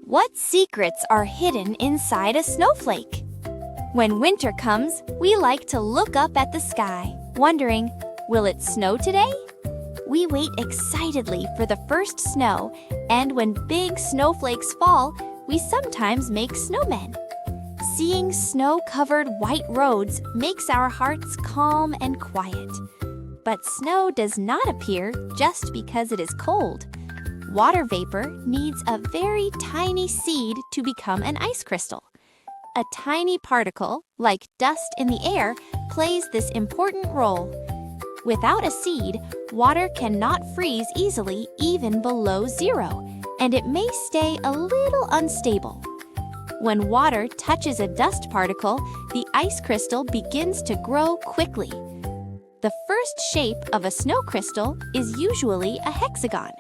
What secrets are hidden inside a snowflake? When winter comes, we like to look up at the sky, wondering, will it snow today? We wait excitedly for the first snow, and when big snowflakes fall, we sometimes make snowmen. Seeing snow-covered white roads makes our hearts calm and quiet. But snow does not appear just because it is cold. Water vapor needs a very tiny seed to become an ice crystal. A tiny particle, like dust in the air, plays this important role. Without a seed, water cannot freeze easily even below zero, and it may stay a little unstable. When water touches a dust particle, the ice crystal begins to grow quickly. The first shape of a snow crystal is usually a hexagon.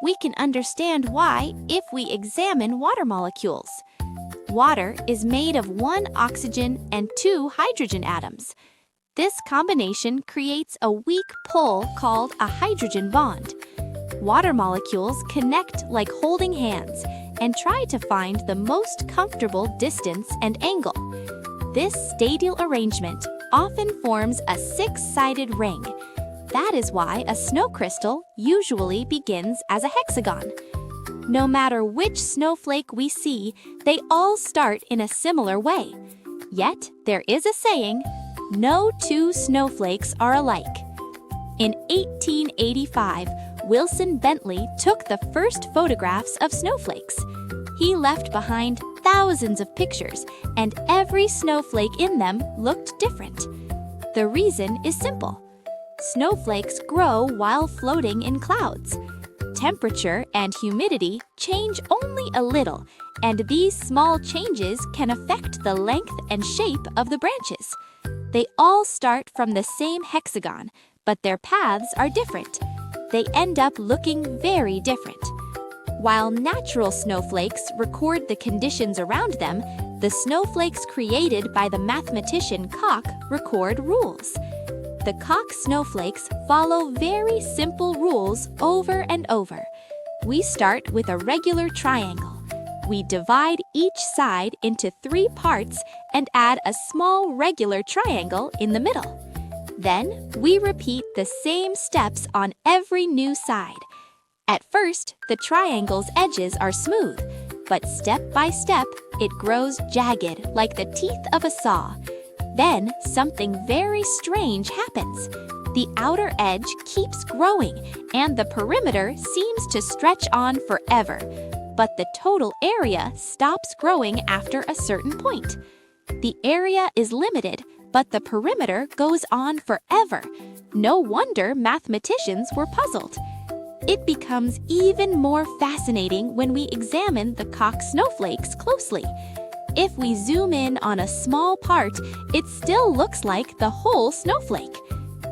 We can understand why if we examine water molecules. Water is made of 1 oxygen and 2 hydrogen atoms. This combination creates a weak pull called a hydrogen bond. Water molecules connect like holding hands and try to find the most comfortable distance and angle. This stadial arrangement often forms a 6-sided ring. That is why a snow crystal usually begins as a hexagon. No matter which snowflake we see, they all start in a similar way. Yet, there is a saying, no 2 snowflakes are alike. In 1885, Wilson Bentley took the first photographs of snowflakes. He left behind thousands of pictures, and every snowflake in them looked different. The reason is simple. Snowflakes grow while floating in clouds. Temperature and humidity change only a little, and these small changes can affect the length and shape of the branches. They all start from the same hexagon, but their paths are different. They end up looking very different. While natural snowflakes record the conditions around them, the snowflakes created by the mathematician Koch record rules. The Koch snowflakes follow very simple rules over and over. We start with a regular triangle. We divide each side into 3 parts and add a small regular triangle in the middle. Then, we repeat the same steps on every new side. At first, the triangle's edges are smooth, but step by step, it grows jagged like the teeth of a saw. Then, something very strange happens. The outer edge keeps growing, and the perimeter seems to stretch on forever. But the total area stops growing after a certain point. The area is limited, but the perimeter goes on forever. No wonder mathematicians were puzzled. It becomes even more fascinating when we examine the Koch snowflakes closely. If we zoom in on a small part, it still looks like the whole snowflake.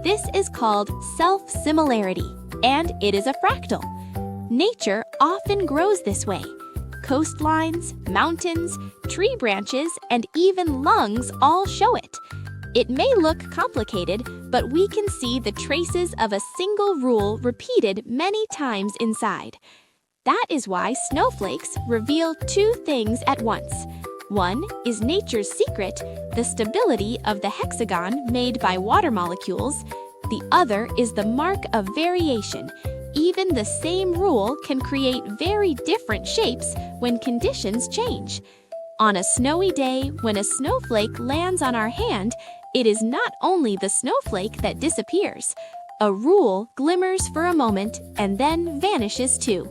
This is called self-similarity, and it is a fractal. Nature often grows this way. Coastlines, mountains, tree branches, and even lungs all show it. It may look complicated, but we can see the traces of a single rule repeated many times inside. That is why snowflakes reveal 2 things at once. One is nature's secret, the stability of the hexagon made by water molecules. The other is the mark of variation. Even the same rule can create very different shapes when conditions change. On a snowy day, when a snowflake lands on our hand, it is not only the snowflake that disappears. A rule glimmers for a moment and then vanishes too.